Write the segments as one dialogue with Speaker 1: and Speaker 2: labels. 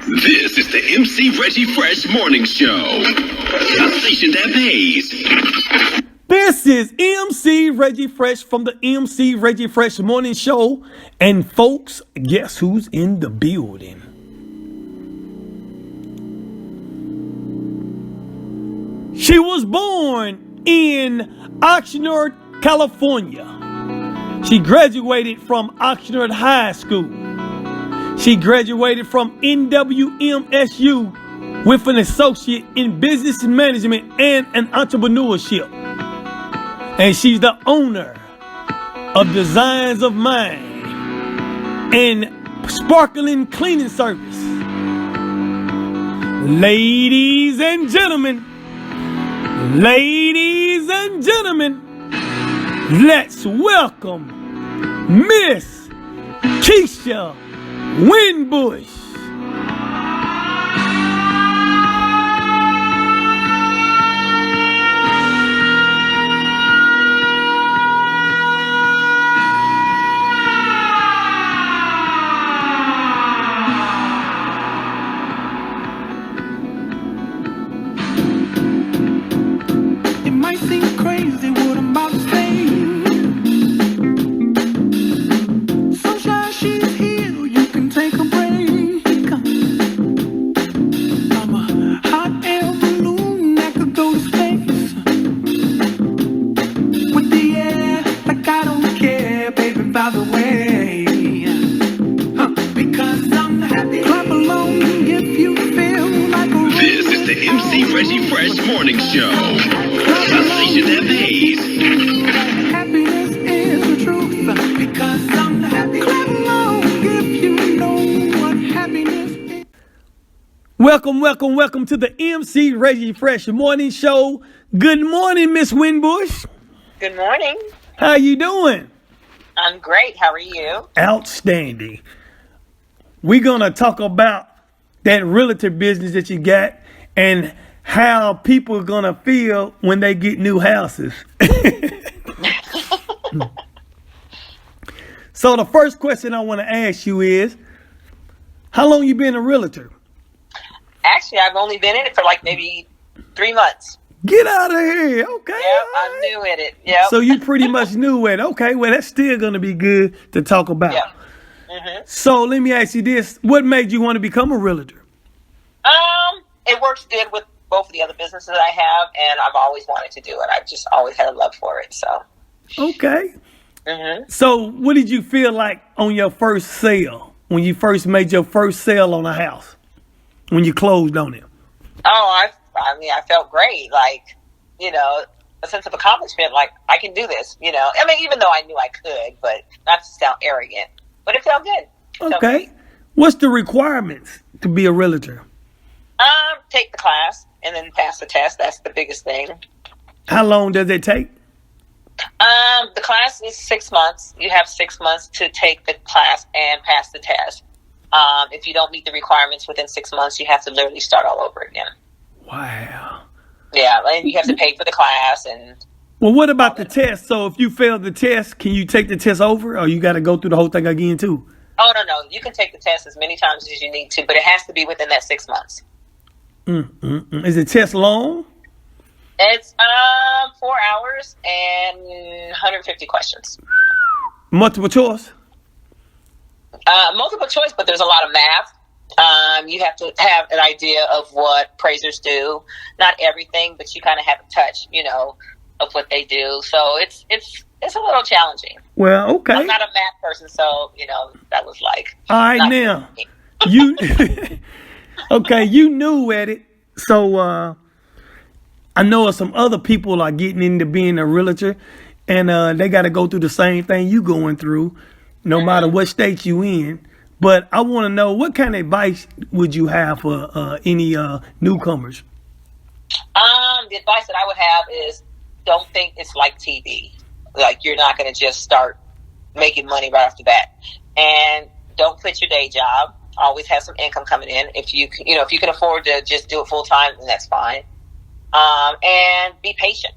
Speaker 1: This is the MC Reggie Fresh Morning Show. A station that pays.
Speaker 2: This is MC Reggie Fresh from the MC Reggie Fresh Morning Show. And folks, guess who's in the building? She was born in Oxnard, California. She graduated from Oxnard High School. She graduated from NWMSU with an associate in business management and an entrepreneurship. And she's the owner of Designs of Mind and Sparkling Cleaning Service. Ladies and gentlemen, let's welcome Miss Kesia Winbush.
Speaker 3: It might seem crazy what I'm about to say. Sunshine, she's here, you can take a break. I'm a hot air balloon that could go to space. With the air, like I don't care, baby, by the way. Because I'm happy. Clap along if you feel like a
Speaker 1: This is the MC Reggie Fresh Morning Show. A station that pays.
Speaker 3: happiness is the truth. Because I'm happy. Clap along if you know what happiness is.
Speaker 2: Welcome to the MC Reggie Fresh Morning Show. Good morning, Miss Winbush.
Speaker 4: Good morning.
Speaker 2: How you doing?
Speaker 4: I'm great. How are you?
Speaker 2: Outstanding. We're going to talk about that realtor business that you got and how people are going to feel when they get new houses. So the first question I want to ask you is, how long you been a realtor?
Speaker 4: Actually, I've only been in it for like maybe 3 months.
Speaker 2: Get out of here. Okay.
Speaker 4: Yep, I'm new in it. Yep.
Speaker 2: So you pretty much knew it. Okay, well, that's still going to be good to talk about.
Speaker 4: Yep. Mm-hmm.
Speaker 2: So let me ask you this. What made you want to become a realtor?
Speaker 4: It works good with both of the other businesses I have, and I've always wanted to do it. I've just always had a love for it. So.
Speaker 2: Okay.
Speaker 4: Mm-hmm.
Speaker 2: So what did you feel like on your first sale, when you first made your first sale on a house, when you closed on it?
Speaker 4: Oh, I mean, I felt great. Like, a sense of accomplishment. Like, I can do this. I mean, even though I knew I could, but not to sound arrogant. But it felt good.
Speaker 2: Okay. What's the requirements to be a realtor?
Speaker 4: Take the class and then pass the test. That's the biggest thing.
Speaker 2: How long does it take?
Speaker 4: The class is 6 months. You have 6 months to take the class and pass the test. If you don't meet the requirements within 6 months, you have to literally start all over again.
Speaker 2: Wow. Yeah,
Speaker 4: and you have to pay for the class. And
Speaker 2: well, what about the test? So if you fail the test, can you take the test over, or you got to go through the whole thing again too?
Speaker 4: Oh, no. You can take the test as many times as you need to, but it has to be within that 6 months.
Speaker 2: Is the test long?
Speaker 4: It's 4 hours and 150 questions.
Speaker 2: Multiple choice?
Speaker 4: Multiple choice, but there's a lot of math. You have to have an idea of what appraisers do. Not everything, but you kind of have a touch, of what they do. So it's a little challenging.
Speaker 2: Well, okay.
Speaker 4: I'm not a math person, so that was like.
Speaker 2: All right, now you. Okay, you new at it, so I know some other people are getting into being a realtor, and they got to go through the same thing you going through, no matter what state you in. But I want to know, what kind of advice would you have for any newcomers?
Speaker 4: The advice that I would have is, don't think it's like TV. Like, you're not going to just start making money right off the bat. And don't quit your day job. Always have some income coming in. If you can afford to just do it full time, then that's fine. And be patient.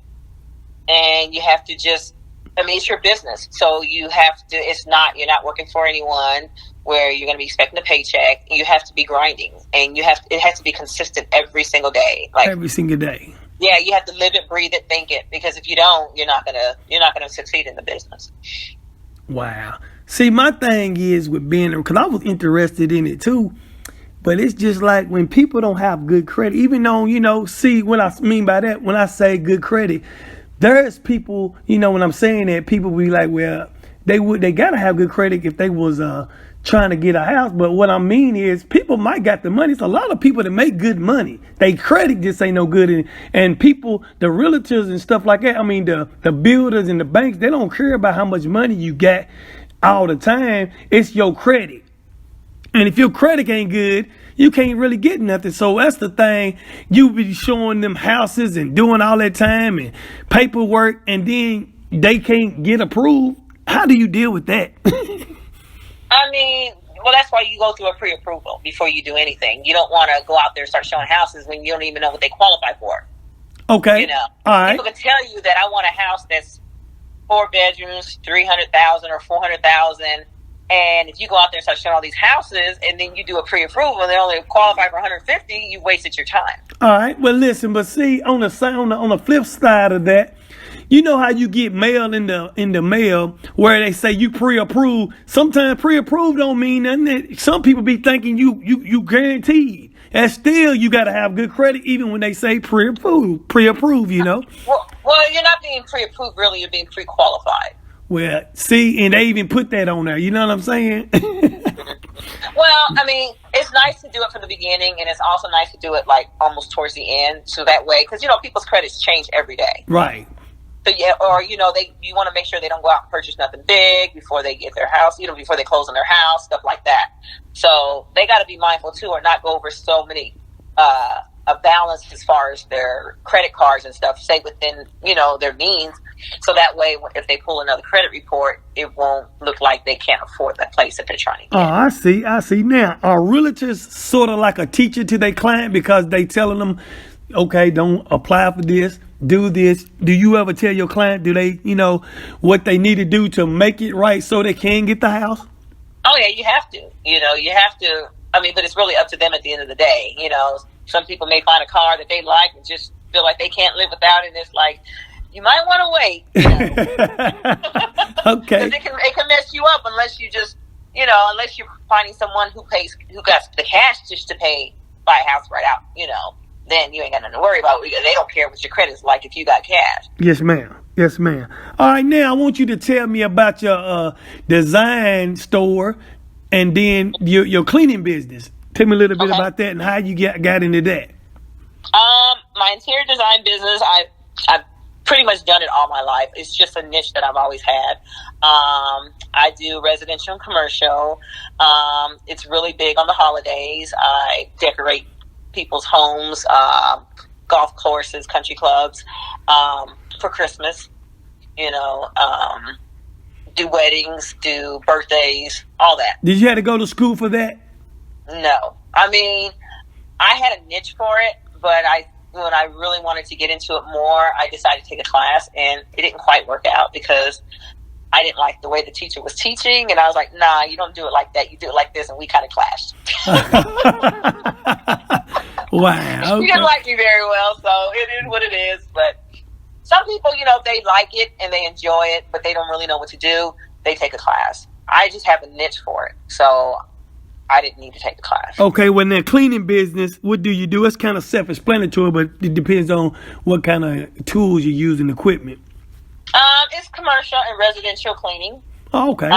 Speaker 4: And you have to just I mean, it's your business. So you have to, you're not working for anyone where you're going to be expecting a paycheck. You have to be grinding, and it has to be consistent every single day. Like
Speaker 2: every single day.
Speaker 4: Yeah, you have to live it, breathe it, think it, because if you don't, you're not gonna succeed in the business.
Speaker 2: Wow. See, my thing is with being, because I was interested in it too, but it's just like when people don't have good credit, even though, see what I mean by that, when I say good credit, there's people, when I'm saying that, people be like, well, they gotta have good credit if they was trying to get a house. But what I mean is people might got the money. It's a lot of people that make good money. They credit just ain't no good. And people, the realtors and stuff like that, I mean, the builders and the banks, they don't care about how much money you got all the time. It's your credit. And if your credit ain't good, you can't really get nothing. So that's the thing. You be showing them houses and doing all that time and paperwork, and then they can't get approved. How do you deal with that?
Speaker 4: I mean, well, that's why you go through a pre-approval before you do anything. You don't want to go out there and start showing houses when you don't even know what they qualify for.
Speaker 2: Okay.
Speaker 4: All
Speaker 2: right.
Speaker 4: People can tell you that I want a house that's 4 bedrooms, 300,000 or 400,000. And if you go out there and start showing all these houses, and then you do a pre-approval and they only qualify for 150, you wasted your time.
Speaker 2: All right. Well, listen, but see, on the flip side of that, you know how you get mail in the mail where they say you pre-approved. Sometimes pre-approved don't mean nothing. Some people be thinking you guaranteed. And still, you got to have good credit even when they say pre-approved. Well,
Speaker 4: you're not being pre-approved, really. You're being pre-qualified.
Speaker 2: Well, see, and they even put that on there. You know what I'm saying?
Speaker 4: Well, I mean, it's nice to do it from the beginning, and it's also nice to do it like almost towards the end, so that way, because people's credits change every day.
Speaker 2: Right.
Speaker 4: So yeah, or you want to make sure they don't go out and purchase nothing big before they get their house, before they close on their house, stuff like that. So they got to be mindful too, or not go over so many a balance as far as their credit cards and stuff, stay within their means, so that way if they pull another credit report, it won't look like they can't afford that place that they're trying to get.
Speaker 2: Oh, I see. Now, are realtors sort of like a teacher to their client because they telling them, okay, don't apply for this, do this? Do you ever tell your client, do they, what they need to do to make it right so they can get the house?
Speaker 4: Oh yeah, you have to. You have to. I mean, but it's really up to them at the end of the day. Some people may find a car that they like and just feel like they can't live without it. And it's like, you might want to wait.
Speaker 2: Okay.
Speaker 4: Because it can mess you up unless you just, unless you're finding someone who got the cash just to buy a house right out, then you ain't got nothing to worry about. They don't care what your credit's like if you got cash.
Speaker 2: Yes, ma'am. All right, now I want you to tell me about your design store and then your cleaning business. Tell me a little bit about that and how you got into that.
Speaker 4: My interior design business, I've pretty much done it all my life. It's just a niche that I've always had. I do residential and commercial. It's really big on the holidays. I decorate people's homes, golf courses, country clubs, for Christmas, do weddings, do birthdays, all that.
Speaker 2: Did you have to go to school for that?
Speaker 4: No. I mean, I had a niche for it, but when I really wanted to get into it more, I decided to take a class, and it didn't quite work out because I didn't like the way the teacher was teaching, and I was like, nah, you don't do it like that. You do it like this, and we kind of clashed.
Speaker 2: Wow. Okay.
Speaker 4: She didn't like me very well, so it is what it is. But some people, they like it and they enjoy it, but they don't really know what to do. They take a class. I just have a niche for it, so I didn't need to take the class. Okay,
Speaker 2: well, now, cleaning business, what do you do? It's kind of self-explanatory, but it depends on what kind of tools you use and equipment.
Speaker 4: It's commercial and residential cleaning.
Speaker 2: Oh, okay.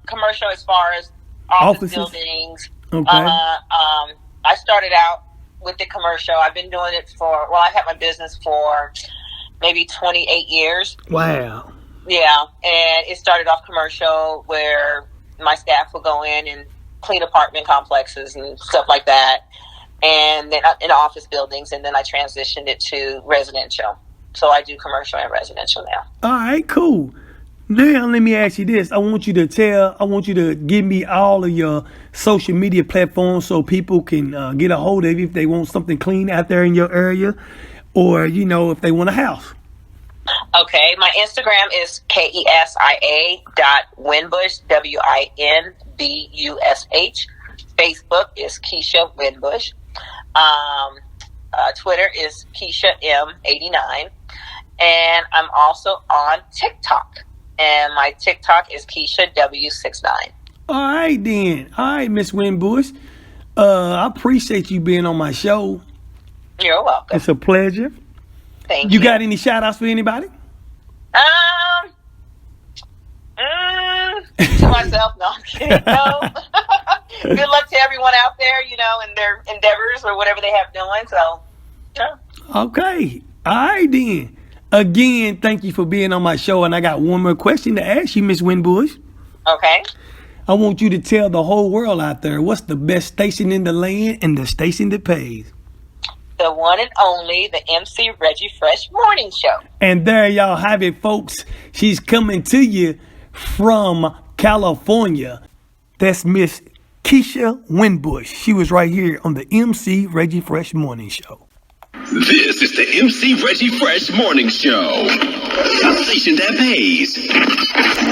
Speaker 4: Commercial as far as office buildings.
Speaker 2: Okay.
Speaker 4: I started out with the commercial. I've been doing it I've had my business for maybe 28 years.
Speaker 2: Wow.
Speaker 4: Yeah, and it started off commercial where my staff would go in and clean apartment complexes and stuff like that, and then in office buildings, and then I transitioned it to residential. So I do commercial and residential now. All
Speaker 2: right, cool. Now let me ask you this. I want you to give me all of your social media platforms so people can get a hold of you if they want something clean out there in your area, or if they want a house.
Speaker 4: Okay, my Instagram is KESIA.Winbush, WINBUSH. Facebook is Kesia Winbush. Twitter is Kesia M89. And I'm also on TikTok. And my TikTok is Kesia W69.
Speaker 2: All right, then. All right, Miss Winbush. I appreciate you being on my show.
Speaker 4: You're welcome.
Speaker 2: It's a pleasure.
Speaker 4: Thank you.
Speaker 2: You got any shout outs for anybody?
Speaker 4: To myself, no, I'm kidding. No. Good luck to everyone out there, in their endeavors or whatever they have doing. So, yeah.
Speaker 2: Okay. All right, then. Again, thank you for being on my show. And I got one more question to ask you, Miss Winbush.
Speaker 4: Okay.
Speaker 2: I want you to tell the whole world out there what's the best station in the land and the station that pays.
Speaker 4: The one and only, the MC Reggie Fresh Morning Show.
Speaker 2: And there y'all have it, folks. She's coming to you from California. That's Miss Kesia Winbush. She was right here on the MC Reggie Fresh Morning Show.
Speaker 1: This is the MC Reggie Fresh Morning Show. A station that pays.